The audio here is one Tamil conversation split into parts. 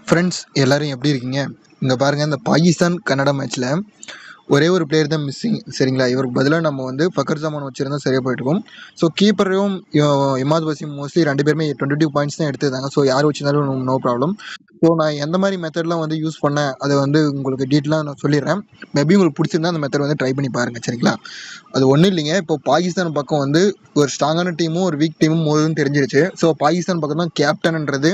ஃப்ரெண்ட்ஸ் எல்லாரும் எப்படி இருக்கீங்க? இங்கே பாருங்கள், இந்த பாகிஸ்தான் கன்னடா மேட்ச்சில் ஒரே ஒரு பிளேயர் தான் மிஸ்ஸிங். சரிங்களா, இவருக்கு பதிலாக நம்ம வந்து ஃபக்கர் ஜமான் வச்சுருந்தா சரியாக போயிட்டுருக்கும். ஸோ கீப்பரையும் இமாத் வசீம் மோஸ்ட்லி 2 பேருமே 22 பாயிண்ட்ஸ் தான் எடுத்துருந்தாங்க. ஸோ யார் வச்சிருந்தாலும் நோ ப்ராப்ளம். ஸோ நான் எந்த மாதிரி மெத்தட்லாம் வந்து யூஸ் பண்ணேன் அதை வந்து உங்களுக்கு டீட்டெயிலாக நான் சொல்லிடுறேன். மேபி உங்களுக்கு பிடிச்சிருந்தா அந்த மெத்தட் வந்து ட்ரை பண்ணி பாருங்கள். சரிங்களா, அது ஒன்றும் இல்லைங்க. இப்போ பாகிஸ்தான் பக்கம் வந்து ஒரு ஸ்ட்ராங்கான டீமும் ஒரு வீக் டீமும் மோதுன்னு தெரிஞ்சிருச்சு. ஸோ பாகிஸ்தான் பக்கம் தான் கேப்டன்ன்றது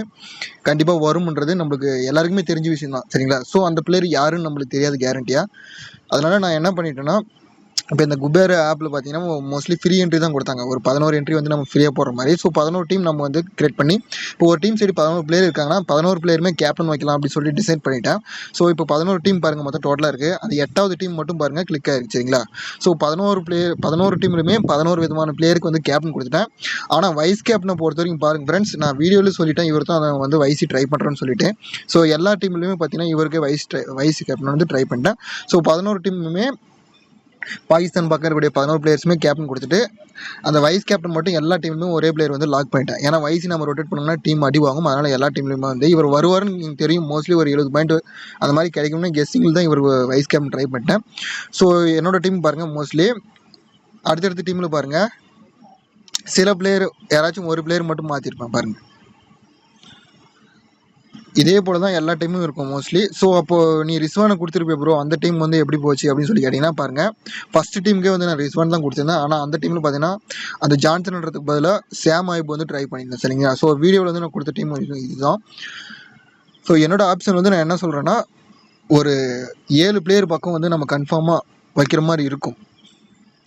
கண்டிப்பாக வரும்ன்றது நம்மளுக்கு எல்லாருக்குமே தெரிஞ்ச விஷயம் தான். சரிங்களா, ஸோ அந்த பிளேயர் யாருன்னு நம்மளுக்கு தெரியாது கேரண்டியாக. அதனால் நான் என்ன பண்ணிட்டேன்னா, இப்போ இந்த குபேர் ஆப்பில் பார்த்தீங்கன்னா மோஸ்ட்லி ஃப்ரீ என்ட்ரி தான் கொடுத்தாங்க. ஒரு 11 என்ட்ரி வந்து நம்ம ஃப்ரீயாக போடுற மாதிரி. ஸோ 11 டீம் நம்ம வந்து கிரியேட் பண்ணி, இப்போ ஒரு டீம் சரி 11 பிளேயர் இருக்காங்கன்னா 11 பிளேயருமே கேப்டன் வைக்கலாம் அப்படின்னு சொல்லி டிசைட் பண்ணிட்டேன். ஸோ இப்போ 11 டீம் பாருங்கள், மொத்தம் டோட்டலாக இருக்குது. அது 8வது டீம் மட்டும் பாருங்கள் கிளிக் ஆயிருக்கு. சரிங்களா, ஸோ 11 டீம்லையுமே 11 விதமான பிளேயருக்கு வந்து கேப்டன் கொடுத்துட்டேன். ஆனால் வைஸ் கேப்டனை பொறுத்த வரைக்கும் பாருங்கள் ஃப்ரெண்ட்ஸ், நான் வீடியோவில் சொல்லிட்டேன் இவர் தான் அதை வந்து வைசி ட்ரை பண்ணுறேன்னு சொல்லிட்டு. ஸோ எல்லா டீம்லையுமே பார்த்தீங்கன்னா இவருக்கு வைஸ் கேப்டன் வந்து ட்ரை பண்ணிட்டேன். ஸோ 11 டீமுமே பாகிஸ்தான் பக்கம் இருக்கக்கூடிய 11 பிளேயர்ஸுமே கேப்டன் கொடுத்துட்டு, அந்த வைஸ் கேப்டன் மட்டும் எல்லா டீமுமே ஒரே பிளேயர் வந்து லாக் பண்ணிட்டேன். ஏன்னா வைசி நம்ம ரொட்டேட் பண்ணோம்னா டீம் அடி வாங்கும். அதனால் எல்லா டீம்லையுமே வந்து இவர் வருவார்னு எனக்கு தெரியும். மோஸ்ட்லி ஒரு 70 பாயிண்ட் அந்த மாதிரி கிடைக்கும்னு கெஸ்டிங்கில் தான் இவர் வைஸ் கேப்டன் ட்ரை பண்ணிட்டேன். ஸோ என்னோட டீம் பாருங்கள், மோஸ்ட்லி அடுத்தடுத்த டீமில் பாருங்கள் சில பிளேயர் யாராச்சும் ஒரு பிளேயர் மட்டும் மாற்றிருப்பேன் பாருங்கள். இதே போல தான் எல்லா டீமும் இருக்கும் மோஸ்ட்லி. ஸோ அப்போது நீ ரிஸ்வானை கொடுத்துருப்பே ப்ரோ, அந்த டீம் வந்து எப்படி போச்சு அப்படின்னு சொல்லி கேட்டிங்கன்னா பாருங்கள், ஃபஸ்ட்டு டீமுக்கே வந்து நான் ரிஸ்வான் தான் கொடுத்துருந்தேன். ஆனால் அந்த டீமில் பார்த்தீங்கன்னா அந்த ஜான்சன்ன்றதுக்கு பதிலாக சாம் ஐப் வந்து ட்ரை பண்ணியிருந்தேன். சரிங்களா, ஸோ வீடியோவில் வந்து நான் கொடுத்த டீம் இதுதான். ஸோ என்னோடய ஆப்ஷன் வந்து நான் என்ன சொல்கிறேன்னா, ஒரு 7 பிளேயர் பக்கம் வந்து நம்ம கன்ஃபார்மாக வைக்கிற மாதிரி இருக்கும்.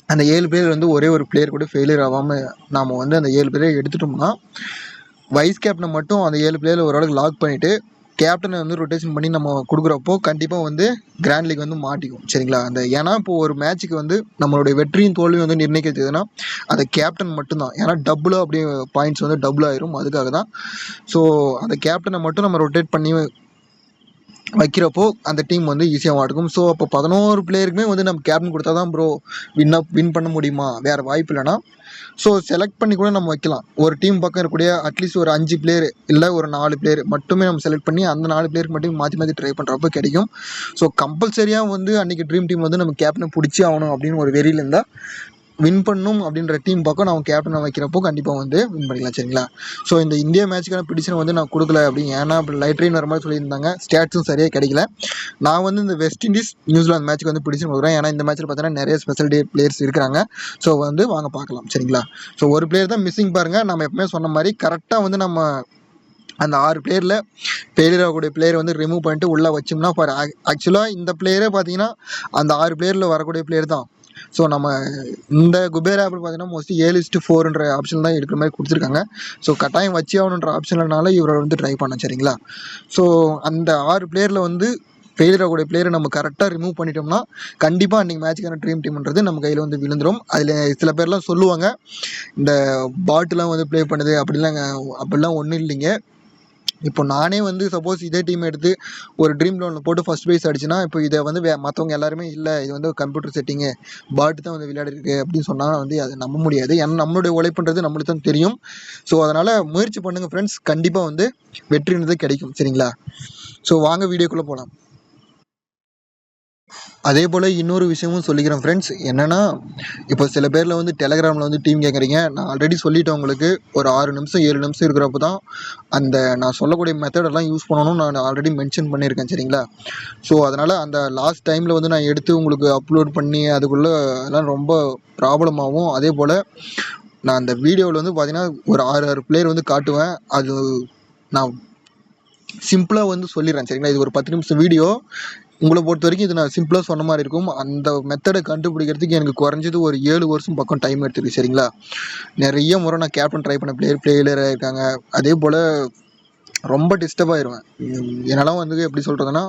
அந்த 7 பிளேயர் வந்து ஒரே ஒரு பிளேயர் கூட ஃபெயிலியர் ஆகாமல் நாம் வந்து அந்த 7 பிளேயர் எடுத்துட்டோம்னா, வைஸ் கேப்டனை மட்டும் அந்த 7 பிளேயரில் ஓரளவுக்கு லாக் பண்ணிவிட்டு கேப்டனை வந்து ரொட்டேஷன் பண்ணி நம்ம கொடுக்குறப்போ கண்டிப்பாக வந்து கிராண்ட் லீக் வந்து மாட்டிக்கும். சரிங்களா, அந்த ஏன்னா இப்போது ஒரு மேட்ச்சுக்கு வந்து நம்மளுடைய வெற்றியும் தோல்வியும் வந்து நிர்ணயிக்கிறதுனா அந்த கேப்டன் மட்டும்தான். ஏன்னா டபுளாக அப்படியே பாயிண்ட்ஸ் வந்து டபுள் ஆயிரும். அதுக்காக தான். ஸோ அந்த கேப்டனை மட்டும் நம்ம ரொட்டேட் பண்ணி வைக்கிறப்போ அந்த டீம் வந்து ஈஸியாக மாட்டுக்கும். ஸோ அப்போ 11 பிளேயருக்குமே வந்து நம்ம கேப்டன் கொடுத்தா தான் ப்ரோ வின் பண்ண முடியுமா, வேறு வாய்ப்பு இல்லைனா ஸோ செலக்ட் பண்ணி கூட நம்ம வைக்கலாம். ஒரு டீம் பக்கம் இருக்கக்கூடிய அட்லீஸ்ட் ஒரு 5 பிளேயர் இல்லை ஒரு 4 பிளேயர் மட்டுமே நம்ம செலக்ட் பண்ணி அந்த 4 பிளேயருக்கு மட்டும் மாற்றி மாற்றி ட்ரை பண்ணுறப்போ கிடைக்கும். ஸோ கம்பல்சரியாக வந்து அன்றைக்கி ட்ரீம் டீம் வந்து நம்ம கேப்டனை பிடிச்சி ஆகணும் அப்படின்னு ஒரு வெறியில் இருந்தால் வின் பண்ணும் அப்படின்ற டீம் பக்கம் நம்ம கேப்டனை வைக்கிறப்போ கண்டிப்பாக வந்து வின் பண்ணிக்கலாம். சரிங்களா, ஸோ இந்த இந்தியா மேட்ச்சுக்கான பிடிச்சனை வந்து நான் கொடுக்கல அப்படின்னு, ஏன்னா அப்படி லைட் ட்ரெயின் வர மாதிரி சொல்லியிருந்தாங்க. ஸ்டாட்ஸும் சரியாக கிடைக்கல. நான் வந்து இந்த வெஸ்ட் இண்டீஸ் நியூசிலாந்து மேட்ச்சுக்கு வந்து பிடிச்சு கொடுக்குறேன். ஏன்னா இந்த மேட்ச்சில் பார்த்தீங்கன்னா நிறைய ஸ்பெஷல் டே பிளேயர்ஸ் இருக்கிறாங்க. ஸோ வந்து வாங்க பார்க்கலாம். சரிங்களா, ஸோ ஒரு பிளேயர் தான் மிஸ்ஸிங் பாருங்கள். நம்ம எப்பவுமே சொன்ன மாதிரி கரெக்டாக வந்து நம்ம அந்த 6 பிளேயரில் ஃபெயிலியர் ஆகக்கூடிய பிளேயர் வந்து ரிமூவ் பண்ணிட்டு உள்ளே வச்சோம்னா ஃபார் ஆக்சுவலாக இந்த பிளேயரே பார்த்தீங்கன்னா அந்த 6 பிளேயரில் வரக்கூடிய பிளேயர் தான். ஸோ நம்ம இந்த குபேர் ஆப்பில் பார்த்தீங்கன்னா மோஸ்ட்லி 7:4ன்ற ஆப்ஷன் தான் எடுக்கிற மாதிரி கொடுத்துருக்காங்க. ஸோ கட்டாயம் வச்சு ஆகணுன்ற ஆப்ஷன்லனால இவரை வந்து ட்ரை பண்ணேன். சரிங்களா, ஸோ அந்த 6 பிளேயரில் வந்து ஃபெயிலியர் ஆகக்கூடிய பிளேயரை நம்ம கரெக்டாக ரிமூவ் பண்ணிட்டோம்னா கண்டிப்பாக அன்றைக்கி மேட்சுக்கான ட்ரீம் டீம்ன்றது நம்ம கையில் வந்து விழுந்துடும். அதில் சில பேர்லாம் சொல்லுவாங்க இந்த பாட்டுலாம் வந்து ப்ளே பண்ணுது அப்படிலாம் ஒன்றும் இல்லைங்க. இப்போ நானே வந்து சப்போஸ் இதே டீம் எடுத்து ஒரு ட்ரீம் லோனில் போட்டு ஃபஸ்ட் ப்ரைஸ் அடிச்சுன்னா, இப்போ இதை வந்து மற்றவங்க எல்லாருமே இல்லை இது வந்து கம்ப்யூட்டர் செட்டிங்கு பாட்டு தான் வந்து விளையாடிருக்கு அப்படின்னு சொன்னால் வந்து அதை நம்ப முடியாது. ஏன்னா நம்மளுடைய உழைப்புன்றது நம்மளுக்கு தான் தெரியும். ஸோ அதனால் முயற்சி பண்ணுங்கள் ஃப்ரெண்ட்ஸ், கண்டிப்பாக வந்து வெற்றின்றது கிடைக்கும். சரிங்களா, ஸோ வாங்க வீடியோக்குள்ளே போகலாம். அதே போல் இன்னொரு விஷயமும் சொல்லிக்கிறேன் ஃப்ரெண்ட்ஸ், என்னென்னா இப்போ சில பேரில் வந்து டெலகிராமில் வந்து டீம் கேட்குறீங்க. நான் ஆல்ரெடி சொல்லிட்டேன் உங்களுக்கு, ஒரு 6 நிமிஷம் 7 நிமிஷம் இருக்கிறப்ப தான் அந்த நான் சொல்லக்கூடிய மெத்தடெல்லாம் யூஸ் பண்ணணும்னு நான் ஆல்ரெடி மென்ஷன் பண்ணியிருக்கேன். சரிங்களா, ஸோ அதனால் அந்த லாஸ்ட் டைமில் வந்து நான் எடுத்து உங்களுக்கு அப்லோட் பண்ணி அதுக்குள்ளே எல்லாம் ரொம்ப ப்ராப்ளம் ஆகும். அதே போல் நான் அந்த வீடியோவில் வந்து பார்த்தீங்கன்னா ஒரு 6 பிளேயர் வந்து காட்டுவேன். அது நான் சிம்பிளாக வந்து சொல்லிடுறேன். சரிங்களா, இது ஒரு 10 நிமிஷம் வீடியோ. உங்களை பொறுத்த வரைக்கும் இது நான் சிம்பிளாக சொன்ன மாதிரி இருக்கும். அந்த மெத்தடை கண்டுபிடிக்கிறதுக்கு எனக்கு குறைஞ்சது ஒரு 7 வருஷம் பக்கம் டைம் எடுத்துருக்கு. சரிங்களா, நிறைய முறை நான் கேப்டன் ட்ரை பண்ண பிளேயராக இருக்காங்க. அதே போல் ரொம்ப டிஸ்டர்ப் ஆயிடுவேன். என்னெல்லாம் வந்து எப்படி சொல்கிறதுனா,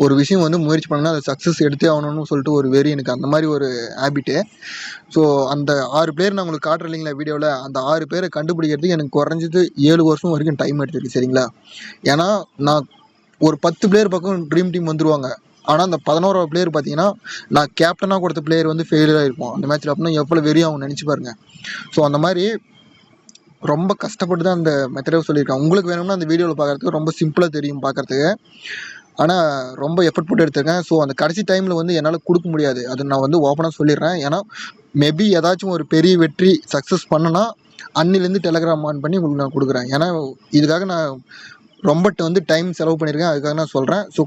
ஒரு விஷயம் வந்து முயற்சி பண்ணால் அதை சக்ஸஸ் எடுத்தே ஆகணும்னு சொல்லிட்டு ஒரு வெறி எனக்கு அந்த மாதிரி ஒரு ஹேபிட்டு. ஸோ அந்த 6 பேர் நான் உங்களுக்கு காட்டுறேன் இல்லைங்களா வீடியோவில், அந்த 6 பேரை கண்டுபிடிக்கிறதுக்கு எனக்கு குறைஞ்சது 7 வருஷம் வரைக்கும் டைம் எடுத்துருக்கு. சரிங்களா, ஏன்னா நான் ஒரு 10 பிளேயர் பக்கம் ட்ரீம் டீம் வந்துருவாங்க. ஆனால் அந்த 11வது பிளேயர் பார்த்தீங்கன்னா நான் கேப்டனாக கொடுத்த பிளேயர் வந்து ஃபெயிலியர் ஆகிருப்போம் அந்த மேட்ச்சில். அப்படின்னா எவ்வளோ வெறியாகும் நினச்சி பாருங்கள். ஸோ அந்த மாதிரி ரொம்ப கஷ்டப்பட்டு தான் அந்த மெத்தடை சொல்லியிருக்காங்க. உங்களுக்கு வேணும்னா அந்த வீடியோவில் பார்க்குறதுக்கு ரொம்ப சிம்பிளாக தெரியும் பார்க்குறதுக்கு. ஆனால் ரொம்ப எஃபர்ட் போட்டு எடுத்திருக்கேன். ஸோ அந்த கடைசி டைமில் வந்து என்னால் கொடுக்க முடியாது. அது நான் வந்து ஓப்பனாக சொல்லிடுறேன். ஏன்னா மேபி ஏதாச்சும் ஒரு பெரிய வெற்றி சக்ஸஸ் பண்ணனா அன்னிலேருந்து டெலகிராம் ஆன் பண்ணி உங்களுக்கு நான் கொடுக்குறேன். ஏன்னா இதுக்காக நான் ரொம்ப வந்து டைம் செலவு பண்ணியிருக்கேன். அதுக்காக நான் சொல்கிறேன். ஸோ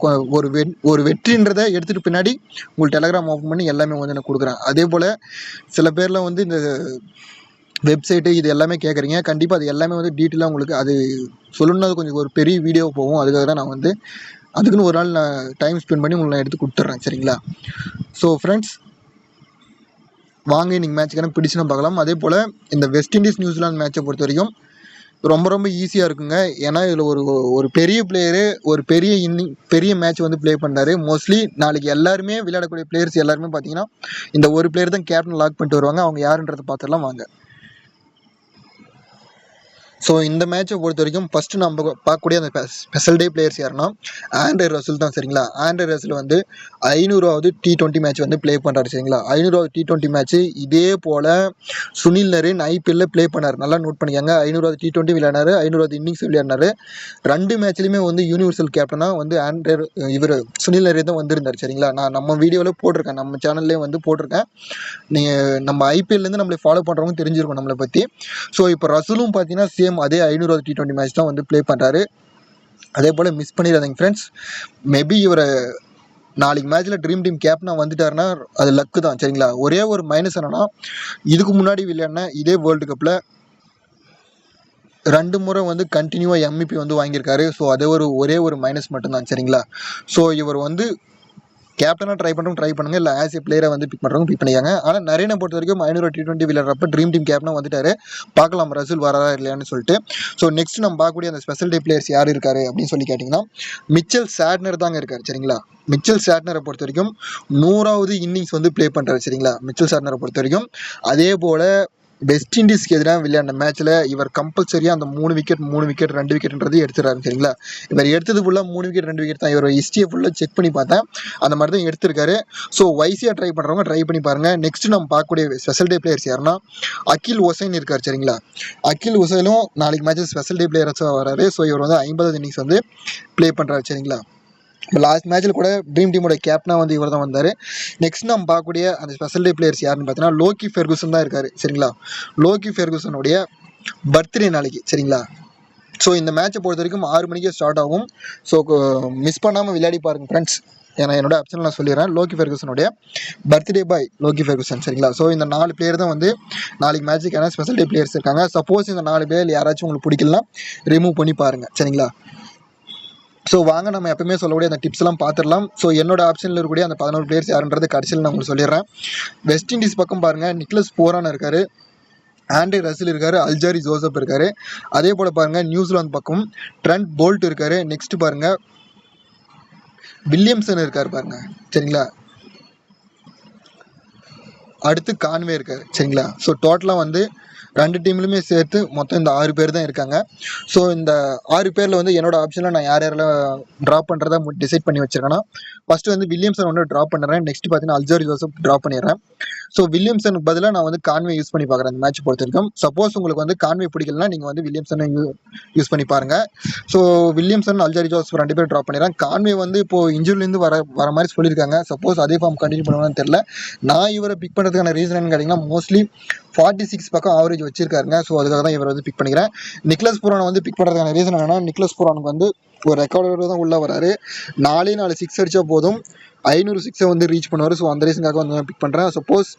ஒரு வெற்றின்றதை எடுத்துகிட்டு பின்னாடி உங்களுக்கு டெலகிராம் ஓப்பன் பண்ணி எல்லாமே வந்து நான் கொடுக்குறேன். அதே போல் சில பேரில் வந்து இந்த வெப்சைட்டு இது எல்லாமே கேட்குறீங்க. கண்டிப்பாக அது எல்லாமே வந்து டீட்டெயிலாக உங்களுக்கு அது சொல்லணுன்னா அது கொஞ்சம் ஒரு பெரிய வீடியோ போகும். அதுக்காக தான் நான் வந்து அதுக்குன்னு ஒரு நாள் நான் டைம் ஸ்பெண்ட் பண்ணி உங்களுக்கு நான் எடுத்து கொடுத்துட்றேன். சரிங்களா? ஸோ ஃப்ரெண்ட்ஸ், வாங்க இன்னைக்கு மேட்ச்சுக்கான பிடிச்சுன்னு பார்க்கலாம். அதே போல் இந்த வெஸ்ட் இண்டீஸ் நியூசிலாந்து மேட்சை பொறுத்த வரைக்கும் ரொம்ப ரொம்ப ஈஸியாக இருக்குங்க. ஏன்னா இதில் ஒரு பெரிய பிளேயரு ஒரு பெரிய மேட்ச் வந்து ப்ளே பண்ணாரு. மோஸ்ட்லி நாளைக்கு எல்லாருமே விளையாடக்கூடிய பிளேயர்ஸ் எல்லாருமே பார்த்தீங்கன்னா இந்த ஒரு பிளேயர் தான் கேப்டன் லாக் பண்ணிட்டு வருவாங்க. அவங்க யாருன்றதை பார்த்துடலாம் வாங்க. ஸோ இந்த மேட்சை பொறுத்த வரைக்கும் ஃபஸ்ட்டு நம்ம பார்க்கக்கூடிய அந்த ஸ்பெஷல் டே பிளேயர்ஸ் யாருன்னா ஆண்ட்ரே ரசல் தான். சரிங்களா? ஆண்ட்ரே ரசல் வந்து 500வது T20 மேட்ச் வந்து ப்ளே பண்ணுறாரு. சரிங்களா? 500வது T20 மேட்ச்சு இதே போல் சுனில் நரேன் ஐபிஎல்ல ப்ளே பண்ணார். நல்லா நோட் பண்ணிக்கோங்க. 500வது T20 விளையாடினாரு, 500வது இன்னிங்ஸ் விளையாடினாரு. 2 மேட்ச்லையுமே வந்து யூனிவர்சல் கேப்டனாக வந்து இவர் சுனில் நரேன் தான் வந்திருந்தார். சரிங்களா? நான் நம்ம வீடியோவில் போட்டிருக்கேன், நம்ம சேனல்லே வந்து போட்டிருக்கேன். நீங்கள் நம்ம ஐபிஎல்லேருந்து நம்மளை ஃபாலோ பண்ணுறவங்க தெரிஞ்சிருக்கும் நம்மளை பற்றி. ஸோ இப்போ ரசூலும் பார்த்தீங்கன்னா சேம் அதே 500வது T20 மேட்ச் தான் வந்து ப்ளே பண்ணுறாரு. அதே போல் மிஸ் பண்ணிடாதீங்க ஃப்ரெண்ட்ஸ். மேபி இவரை நாளைக்கு மேட்ச்சில் ட்ரீம் டீம் கேப்டனாக வந்துட்டாருன்னா அது லக்கு தான். சரிங்களா? ஒரே ஒரு மைனஸ் என்னன்னா இதுக்கு முன்னாடி விளையாடின இதே வேர்ல்டு கப்பில் 2 முறை வந்து கண்டினியூவாக MVP வந்து வாங்கியிருக்காரு. ஸோ அதே ஒரே ஒரு மைனஸ் மட்டும்தான். சரிங்களா? ஸோ இவர் வந்து கேப்டனாக ட்ரை பண்ணுங்க, இல்லை ஆஸ் ஏ பிளேயரை வந்து பிக் பண்ணுறவங்க பிக் பண்ணிக்காங்க. ஆனால் நரேனை பொறுத்த வரைக்கும் 500 T20 விளையாடுறப்ப ட்ரீம் டீம் கேப்டனாக வந்துட்டாரு. பார்க்கலாம் ரசூல் வரதா இல்லையான்னு சொல்லிட்டு. ஸோ நெக்ஸ்ட் நம்ம பார்க்கக்கூடிய அந்த ஸ்பெஷல் டே பிளேயர்ஸ் யார் இருக்காரு அப்படின்னு சொல்லி கேட்டிங்கன்னா மிச்சல் சாட்னர் தாங்க இருக்காரு. சரிங்களா? மிச்சல் சாட்னரை பொறுத்த வரைக்கும் 100வது இன்னிங்ஸ் வந்து ப்ளே பண்ணுறாரு. சரிங்களா? மிச்சல் சாட்னரை பொறுத்த வரைக்கும் அதே போல் வெஸ்ட் இண்டீஸ்க்கு எதிராக விளையாடின மேட்ச்சில் இவர் கம்பல்சரியாக அந்த 3 விக்கெட் 2 விக்கெட்ன்றது எடுத்துறாரு. சரிங்களா? இவர் எடுத்தது ஃபுல்லாக 3 விக்கெட் 2 விக்கெட் தான். இவர் ஹிஸ்ட்ரியை ஃபுல்லாக செக் பண்ணி பார்த்தேன், அந்த மாதிரி தான் எடுத்திருக்காரு. ஸோ வைசியாக ட்ரை பண்ணுறவங்க ட்ரை பண்ணி பாருங்கள். நெக்ஸ்ட் நம்ம பார்க்கக்கூடிய ஸ்பெஷல் டே பிளேயர்ஸ் யாருன்னா அகில் ஹுசைன் இருக்கார். சரிங்களா? அகில் ஹுசைனும் நாளைக்கு மேட்ச் ஸ்பெஷல் டே பிளேயர்ஸாக வராரு. ஸோ இவர் வந்து 50வது இன்னிங்ஸ் வந்து ப்ளே பண்ணுறாரு. சரிங்களா? லாஸ்ட் மேட்ச்சில் கூட ட்ரீம் டீமோட கேப்டனாக வந்து இவர் தான் வந்தார். நெக்ஸ்ட் நம்ம பார்க்கக்கூடிய அந்த ஸ்பெஷல் டே பிளேயர்ஸ் யாருன்னு பார்த்தீங்கன்னா லோக்கி ஃபெர்குசன் தான் இருக்கார். சரிங்களா? லோக்கி ஃபெர்குசனுடைய பர்த்டே நாளைக்கு. சரிங்களா? ஸோ இந்த மேட்சை பொறுத்த வரைக்கும் 6 மணிக்கே ஸ்டார்ட் ஆகும். ஸோ மிஸ் பண்ணாமல் விளையாடி பாருங்க ஃப்ரெண்ட்ஸ். ஏன்னா என்னோட ஆப்ஷன் நான் சொல்லிடுறேன். லோக்கி ஃபெர்குசனுடைய பர்த்டே பாய் லோக்கி ஃபெர்குசன். சரிங்களா? ஸோ இந்த 4 பிளேயர் தான் வந்து நாளைக்கு மேட்சுக்கான ஸ்பெஷல் டே பிளேயர்ஸ் இருக்காங்க. சப்போஸ் இந்த 4 பேர் யாராச்சும் உங்களுக்கு பிடிக்கலாம் ரிமூவ் பண்ணி பாருங்கள். சரிங்களா? ஸோ வாங்க நம்ம எப்பவுமே சொல்லக்கூடிய அந்த டிப்ஸ் எல்லாம் பார்த்துடலாம். ஸோ என்னோட ஆப்ஷனில் இருக்கக்கூடிய அந்த 11 பிளேயர்ஸ் யாருன்றது கடைசியில் நான் உங்களுக்கு சொல்லிடுறேன். வெஸ்ட் இண்டீஸ் பக்கம் பாருங்கள், நிக்லஸ் போரான் இருக்காரு, ஆண்ட்ரே ரசல் இருக்காரு, அல்ஜாரி ஜோசப் இருக்காரு. அதே போல் பாருங்கள் நியூசிலாந்து பக்கம் ட்ரெண்ட் போல்ட் இருக்காரு. நெக்ஸ்ட் பாருங்கள் வில்லியம்சன் இருக்காரு பாருங்க. சரிங்களா? அடுத்து கான்வே இருக்காரு. சரிங்களா? ஸோ டோட்டலாக வந்து 2 டீம்லையுமே சேர்த்து மொத்தம் இந்த 6 பேர் தான் இருக்காங்க. ஸோ இந்த 6 பேரில் வந்து என்னோட ஆப்ஷனில் நான் யாரெல்லாம் ட்ராப் பண்ணுறதா டிசைட் பண்ணி வச்சிருக்கேன்னா ஃபஸ்ட்டு வந்து வில்லியம்சன் வந்து ட்ராப் பண்ணுறேன். நெக்ஸ்ட் பார்த்தீங்கன்னா அல்ஜாரி ஜோசப் ட்ராப் பண்ணிடுறேன். ஸோ வில்லியம்சனுக்கு பதிலாக நான் வந்து கான்வே யூஸ் பண்ணி பார்க்குறேன் இந்த மேட்ச் பொறுத்த வரைக்கும். சப்போஸ் உங்களுக்கு வந்து கான்வே பிடிக்கலனா நீங்கள் வந்து வில்லியம்சனை யூஸ் பண்ணி பாருங்கள். ஸோ வில்லியம்சன் அல்ஜாரி ஜோசப் 2 பேர் ட்ராப் பண்ணிடுறேன். கான்வே வந்து இப்போது இன்ஜுரிலேருந்து வர மாதிரி சொல்லியிருக்காங்க. சப்போஸ் அதே ஃபார்ம் கண்டினியூ பண்ணுவாங்கன்னு தெரியல. நான் இவரை பிக் பண்ணுறதுக்கான ரீசன் என்னன்னு கேட்டிங்கன்னா மோஸ்ட்லி 46 பக்கம் ஆவரேஜ் வச்சிருக்காருங்க. ஸோ அதுக்காக தான் இவரை வந்து பிக் பண்ணிக்கிறேன். நிக்லஸ் புரானை வந்து பிக் பண்ணுறதுக்கான ரீசன் என்னன்னா நிக்லஸ் புரானுக்கு வந்து ஒரு ரெக்கார்டோட தான் உள்ளே வராரு. 4 6 அடித்தா போதும் 500 6 வந்து ரீச் பண்ணுவார். ஸோ அந்த ரீசனுக்காக வந்து நான் பிக் பண்ணுறேன். சப்போஸ்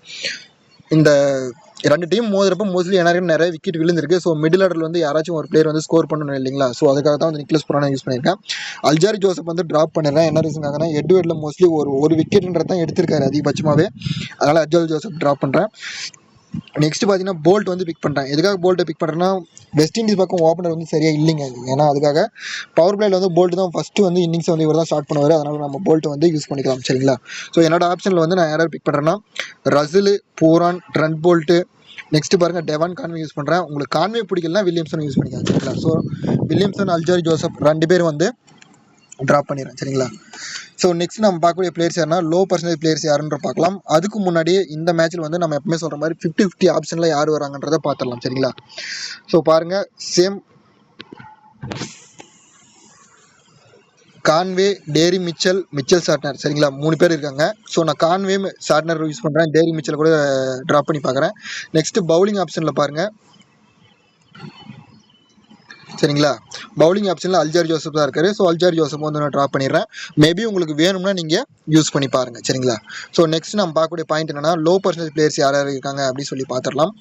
இந்த 2 டீம் மோதுறப்ப மோஸ்ட்லி நிறைய விக்கெட் விழுந்திருக்கு. ஸோ மிடில் ஆர்டரில் வந்து யாராச்சும் ஒரு பிளேயர் வந்து ஸ்கோர் பண்ணணும் இல்லைங்களா? ஸோ அதுக்காக தான் வந்து நிக்லஸ் புரானை யூஸ் பண்ணியிருக்கேன். அல்ஜாரி ஜோசப் வந்து ட்ராப் பண்ணிடுறேன். என்ன ரீசனுக்காகனா எட்வர்டில் மோஸ்ட்லி ஒரு விக்கெட்ன்றது தான் எடுத்திருக்காரு அதிகபட்சமாகவே. அதனால் அல்ஜாரி ஜோசப் ட்ராப் பண்ணுறேன். நெக்ஸ்ட் பார்த்தீங்கன்னா போல்ட் வந்து பிக் பண்ணுறேன். எதுக்காக போல்ட்டை பிக் பண்ணுறேன்னா வெஸ்ட் இண்டீஸ் பக்கம் ஓப்பனர் வந்து சரியாக இல்லைங்க. ஏன்னா அதுக்காக பவர் பிளேயில் வந்து போல்ட் தான் ஃபஸ்ட்டு வந்து இன்னிங்ஸ் வந்து இவர் தான் ஸ்டார்ட் பண்ணுவார். அதனால் நம்ம போல்ட்டை வந்து யூஸ் பண்ணிக்கலாம். சரிங்களா? ஸோ என்னோட ஆப்ஷனில் வந்து நான் யாராவது பிக் பண்ணுறேன்னா ரசல், பூரான், ட்ரெண்ட் போல்ட்டு, நெக்ஸ்ட் பாருங்கள் டெவான் கான்வே யூஸ் பண்ணுறேன். உங்களுக்கு கான்வே பிடிக்கலனா வில்லியம்சன் யூஸ் பண்ணிக்கலாம். சரிங்களா? ஸோ வில்லியம்சன், அல்ஜாரி ஜோசப் 2 பேர் வந்து ட்ராப் பண்ணிடுறேன். சரிங்களா? ஸோ நெக்ஸ்ட் நம்ம பார்க்கக்கூடிய பிளேயர்ஸ் யாருன்னா லோ பர்சன்டேஜ் பிளேயர்ஸ் யாருன்ற பார்க்கலாம். அதுக்கு முன்னாடி இந்த மேட்ச்சில் வந்து நம்ம எப்பவுமே சொல்கிற மாதிரி 50-50 ஆப்ஷனில் யார் வராங்கன்றதை பார்த்துடலாம். சரிங்களா? ஸோ பாருங்கள், சேம் கான்வே, டேரி மிச்சல், மிச்சல் சாட்னர். சரிங்களா? 3 பேர் இருக்காங்க. ஸோ நான் கான்வே, சாட்னர் யூஸ் பண்ணுறேன். டேரி மிச்சல் கூட ட்ராப் பண்ணி பார்க்குறேன். நெக்ஸ்ட்டு பவுலிங் ஆப்ஷனில் பாருங்கள். சரிங்களா? பவுலிங் ஆப்ஷனில் அல்ஜார் ஜோசப் தான் இருக்காரு. ஸோ அல்ஜார் ஜோசப் வந்து நான் ட்ராப் பண்ணிடுறேன். மேபி உங்களுக்கு வேணும்னா நீங்கள் யூஸ் பண்ணி பாருங்கள். சரிங்களா? ஸோ நெக்ஸ்ட் நம்ம பார்க்கக்கூடிய பாயிண்ட் என்னன்னா, லோ பர்சன்டேஜ் பிளேயர்ஸ் யார் யார் இருக்காங்க அப்படின்னு சொல்லி பார்த்துடலாம்.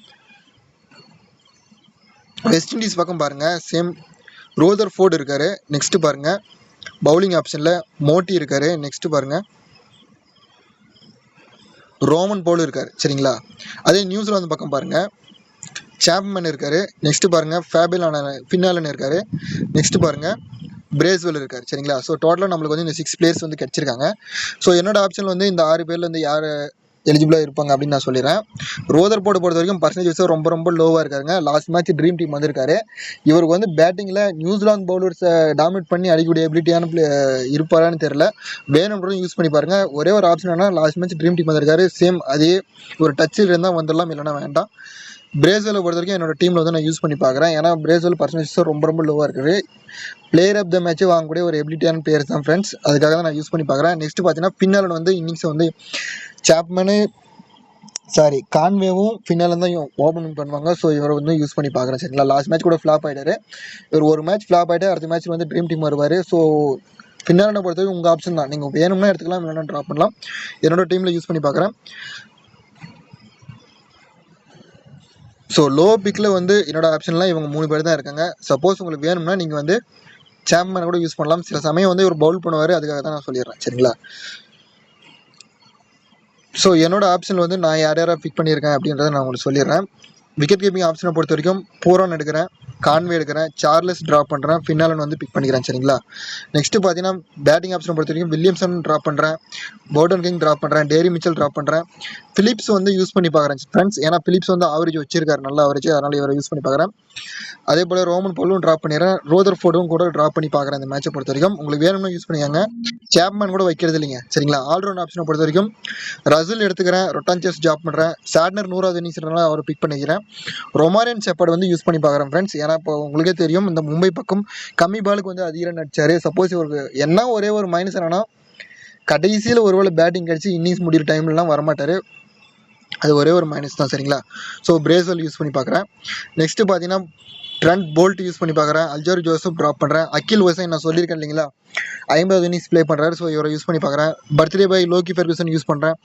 வெஸ்ட் இண்டீஸ் பக்கம் பாருங்கள், சேம் ரோதர் ஃபோர்டு இருக்காரு. நெக்ஸ்ட் பாருங்கள், பவுலிங் ஆப்ஷனில் மோட்டி இருக்காரு. நெக்ஸ்ட் பாருங்கள், ரோமன் பவுல் இருக்காரு. சரிங்களா? அதே நியூசிலாந்து பக்கம் பாருங்கள், சாப்மன் இருக்காரு. நெக்ஸ்ட் பாருங்க, ஃபின்னாலன் இருக்காரு. நெக்ஸ்ட் பாருங்க, பிரேஸ்வெல் இருக்காரு. சரிங்களா? ஸோ டோட்டலாக நம்மளுக்கு வந்து இந்த 6 பிளேயர்ஸ் வந்து கிடைச்சிருக்காங்க. ஸோ என்னோட ஆப்ஷன் வந்து இந்த 6 பேர்ல வந்து யார் எலிஜிபிளாக இருப்பாங்க அப்படின்னு நான் சொல்லிடுறேன். ரோதர் போர்டு பொறுத்த வரைக்கும் பர்சன்டேஜ் ரொம்ப ரொம்ப லோவாக இருக்காருங்க. லாஸ்ட் மேட்ச் ட்ரீம் டீம் வந்திருக்காரு. இவருக்கு வந்து பேட்டிங்கில் நியூசிலாந்து பவுலர்ஸை டாமினேட் பண்ணி அடிக்கக்கூடிய எபிலிட்டியான இருப்பாரான்னு தெரியல. வேணும்ன்றதும் யூஸ் பண்ணி பாருங்க. ஒரே ஒரு ஆப்ஷன் என்ன, லாஸ்ட் மேட்ச் ட்ரீம் டீம் வந்திருக்காரு. சேம் அதே ஒரு டச்சில் இருந்தால் வந்துடலாம், இல்லைன்னா வேண்டாம். பிரேஸ்வெலை பொறுத்த வரைக்கும் என்னோட டீமில் வந்து நான் யூஸ் பண்ணி பார்க்குறேன். ஏன்னா பிரேஸ்வெல் பர்சன்டேஜ் ரொம்ப ரொம்ப லோவாக இருக்குது. பிளேயர் ஆஃப் த மேட்ச்சே வாங்கக்கூடிய ஒரு எபிலிட்டியான பிளேயர்ஸ் தான் ஃப்ரெண்ட்ஸ். அதுக்காக தான் நான் யூஸ் பண்ணி பார்க்குறேன். நெக்ஸ்ட் பார்த்தீங்கன்னா, ஃபின்னாலன் வந்து இன்னிங்ஸை வந்து கான்வேவும் ஃபின்னாலன் தான் ஓப்பனிங் பண்ணுவாங்க. ஸோ இவரை வந்து யூஸ் பண்ணி பார்க்குறேன். சரிங்களா? லாஸ்ட் மேட்ச் கூட ஃப்ளாப் ஆகிட்டாரு. இவர் ஒரு மேட்ச் ஃப்ளாப் ஆகிட்டு அடுத்த மேட்ச் வந்து ட்ரீம் டீம் வருவார். ஸோ ஃபின்னாலனை பொறுத்தவரைக்கும் உங்கள் ஆப்ஷன் தான். நீங்கள் வேணும்னா எடுத்துக்கலாம், இல்லைன்னா ட்ராப் பண்ணலாம். என்னோட டீமில் யூஸ் பண்ணி பார்க்குறேன். ஸோ லோ பிக்கில் வந்து என்னோட ஆப்ஷன்லாம் இவங்க 3 பேர் தான் இருக்காங்க. சப்போஸ் உங்களுக்கு வேணும்னா நீங்கள் வந்து சாப்மேன் கூட யூஸ் பண்ணலாம். சில சமயம் வந்து ஒரு பவுல் பண்ணுவார், அதுக்காக தான் நான் சொல்லிடுறேன். சரிங்களா? ஸோ என்னோட ஆப்ஷன் வந்து நான் யார் யாராக பிக் பண்ணியிருக்கேன் அப்படின்றத நான் உங்களுக்கு சொல்லிடுறேன். விக்கெட் கீப்பிங் ஆப்ஷனை பொறுத்த வரைக்கும் பூரான் எடுக்கிறேன், கான்வே எடுக்கிறேன், சார்லஸ் ட்ராப் பண்ணுறேன், ஃபின்னாலன் வந்து பிக் பண்ணிக்கிறேன். சரிங்களா? நெக்ஸ்ட் பார்த்தீங்கன்னா, பேட்டிங் ஆப்ஷனை பொறுத்த வரைக்கும் வில்லியம்சன் ட்ராப் பண்ணுறேன், பவுடன் கிங் ட்ராப் பண்ணுறேன், டேரி மிச்சல் ட்ராப் பண்ணுறேன், பிலிப்ஸ் வந்து யூஸ் பண்ணி பார்க்குறேன் ஃப்ரெண்ட்ஸ். ஏன்னா பிலிப்ஸ் வந்து ஆவரேஜ் வச்சிருக்காரு, நல்ல ஆவரேஜ், அதனால் இவரை யூஸ் பண்ணி பார்க்குறேன். அதே போல் ரோமன் பவுலும் ட்ராப் பண்ணிடுறேன், ரோதர் ஃபோர்டும் கூட ட்ராப் பண்ணி பார்க்குறேன். இந்த மேட்சை பொறுத்த வரைக்கும் உங்களுக்கு வேணும்னா யூஸ் பண்ணிக்காங்க. சாப்மேன் கூட வைக்கிறது இல்லைங்க. சரிங்களா? ஆல்ரவுண்ட் ஆப்ஷனை பொறுத்த வரைக்கும் ரசூல் எடுத்துக்கிறேன், ரொட்டான்சஸ் ட்ராப் பண்ணுறேன், சாட்னர் 100வது இன்னிங்ஸ்னால அவரை பிக் பண்ணிக்கிறேன். ரொமாரியன் ஷெப்பர்ட் வந்து யூஸ் பண்ணி பார்க்குறேன் ஃப்ரெண்ட்ஸ். ஏன்னா இப்போ உங்களுக்கே தெரியும், இந்த மும்பை பக்கம் கம்மி பாலுக்கு வந்து அதிகம் நடிச்சாரு. சப்போஸ் இவருக்கு என்ன ஒரே ஒரு மைனஸ் என்னன்னா, கடைசியில் ஒருவேளை பேட்டிங் கடிச்சு இன்னிங்ஸ் முடிகிற டைம்லாம் வரமாட்டார். அது ஒரே ஒரு மைனஸ் தான். சரிங்களா? ஸோ பிரேஸ்வெல் யூஸ் பண்ணி பார்க்குறேன். நெக்ஸ்ட்டு பார்த்தீங்கன்னா, ட்ரெண்ட் போல்ட் யூஸ் பண்ணி பார்க்குறேன், அல்ஜார் ஜோசப் ட்ராப் பண்ணுறேன், அகில் ஹுசைன் நான் சொல்லியிருக்கேன் இல்லைங்களா, 50வது இன்னிங்ஸ் ப்ளே பண்ணுறாரு. ஸோ இவரை யூஸ் பண்ணி பார்க்குறேன். Birthday boy Lockie Ferguson use பண்ணுறேன்.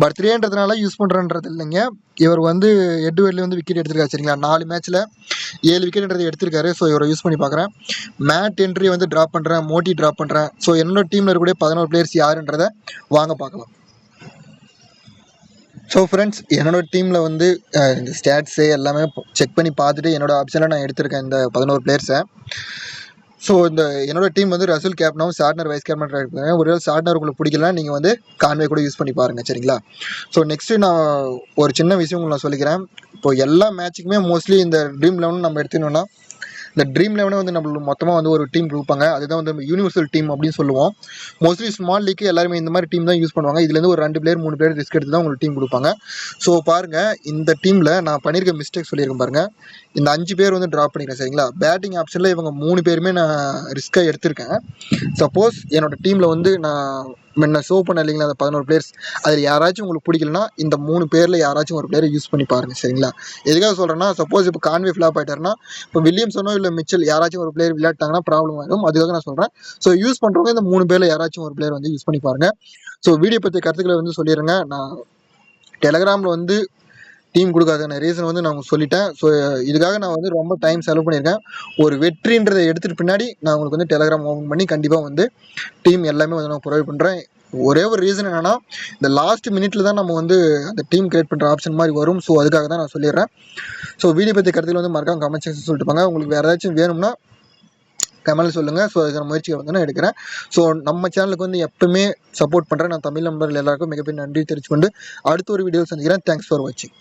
பர்த்டேன்றதுனால யூஸ் பண்ணுறன்றது இல்லைங்க, இவர் வந்து எட்வர்ட்லேயே வந்து விக்கெட் எடுத்திருக்காரு. சரிங்களா? 4 மேட்ச்சில் 7 விக்கெட்ன்றது எடுத்திருக்காரு. ஸோ இவரை யூஸ் பண்ணி பார்க்குறேன். மேட் என்ட்ரி வந்து ட்ராப் பண்ணுறேன், மோட்டி ட்ராப் பண்ணுறேன். ஸோ என்னோட டீமில் இருக்கக்கூடிய 11 பிளேயர்ஸ் யாருன்றதை வாங்க பார்க்கலாம். ஸோ ஃப்ரெண்ட்ஸ், என்னோட டீமில் வந்து இந்த ஸ்டாட்ஸு எல்லாமே செக் பண்ணி பார்த்துட்டு என்னோட ஆப்ஷனில் நான் எடுத்திருக்கேன் இந்த 11 பிளேயர்ஸை. ஸோ இந்த என்னோட டீம் வந்து ரசூல் கேப்டனாகவும் சாட்னர் வைஸ் கேப்டனாக இருக்காங்க. ஒருவேளை சாட்னர் உங்களுக்கு பிடிக்கலனா நீங்கள் வந்து கான்வே கூட யூஸ் பண்ணி பாருங்கள். சரிங்களா? ஸோ நெக்ஸ்ட்டு நான் ஒரு சின்ன விஷயம் உங்களுக்கு நான் சொல்லிக்கிறேன். இப்போ எல்லா மேட்சுக்குமே மோஸ்ட்லி இந்த ட்ரீம் 11 நம்ம எடுத்துக்கணும்னா, இந்த ட்ரீம் 11 வந்து நம்மளுக்கு மொத்தமாக வந்து ஒரு டீம் கொடுப்பாங்க. அதுதான் வந்து யூனிவர்சல் டீம் அப்படின்னு சொல்லுவோம். மோஸ்ட்லி ஸ்மால் லீக்கு எல்லாருமே இந்த மாதிரி டீம் தான் யூஸ் பண்ணுவாங்க. இதுலேருந்து ஒரு 2 பிளேயர் 3 பிளேயர் ரிஸ்க் எடுத்து தான் உங்களுக்கு டீம் கொடுப்பாங்க. ஸோ பாருங்கள், இந்த டீமில் நான் பண்ணியிருக்க மிஸ்டேக் சொல்லியிருக்கேன் பாருங்கள். இந்த 5 பேர் வந்து ட்ராப் பண்ணிக்கிறேன். சரிங்களா? பேட்டிங் ஆப்ஷனில் இவங்க 3 பேருமே நான் ரிஸ்க்காக எடுத்திருக்கேன். சப்போஸ் என்னோட டீமில் வந்து நான் ஷோ பண்ண இல்லைங்களா, அந்த 11 பிளேயர்ஸ், அதில் யாராச்சும் உங்களுக்கு பிடிக்கலனா இந்த 3 பேரில் யாராச்சும் ஒரு பிளேயரை யூஸ் பண்ணி பாருங்கள். சரிங்களா? எதுக்காக சொல்கிறேன்னா, சப்போஸ் இப்போ கான்வே ஃப்ளாப் ஆகிட்டாருன்னா, இப்போ வில்லியம்சனோ இல்லை மிச்சல் யாராச்சும் ஒரு பிளேயர் விளையாட்டாங்கன்னா ப்ராப்ளம் ஆகும். அதுக்காக நான் சொல்கிறேன். ஸோ யூஸ் பண்ணுறவங்க இந்த 3 பேரில் யாராச்சும் ஒரு பிளேயர் வந்து யூஸ் பண்ணி பாருங்கள். ஸோ வீடியோ பற்றிய கருத்துக்களை வந்து சொல்லிடுங்க. நான் டெலகிராமில் வந்து டீம் கொடுக்காத ரீசன் வந்து நான் சொல்லிட்டேன். ஸோ இதுக்காக நான் வந்து ரொம்ப டைம் செலவு பண்ணியிருக்கேன். ஒரு வெற்றின்றதை எடுத்துகிட்டு பின்னாடி நான் உங்களுக்கு வந்து டெலகிராம் ஓப்பன் பண்ணி கண்டிப்பாக வந்து டீம் எல்லாமே வந்து நான் ப்ரொவைட் பண்ணுறேன். ஒரே ஒரு ரீசன் என்னன்னா, இந்த லாஸ்ட் மினிட்ல தான் நம்ம வந்து அந்த டீம் கிரியேட் பண்ணுற ஆப்ஷன் மாதிரி வரும். ஸோ அதுக்காக தான் நான் சொல்லிடுறேன். ஸோ வீடியோ பற்றி கருத்தில் வந்து மறக்காம கமெண்ட் செக்ஷன் சொல்லிட்டு போங்க. உங்களுக்கு வேறு ஏதாச்சும் வேணும்னா கமெண்ட்ல சொல்லுங்கள். ஸோ அதுக்கான முயற்சியை வந்து நான் எடுக்கிறேன். ஸோ நம்ம சேனலுக்கு வந்து எப்பவுமே சப்போர்ட் பண்ணுறேன் நான் தமிழ் நண்பர்கள் எல்லாருக்கும் மிகப்பெரிய நன்றி தெரிவித்துக்கொண்டு அடுத்த ஒரு வீடியோ சந்திக்கிறேன். தேங்க்ஸ் ஃபார் வாட்சிங்.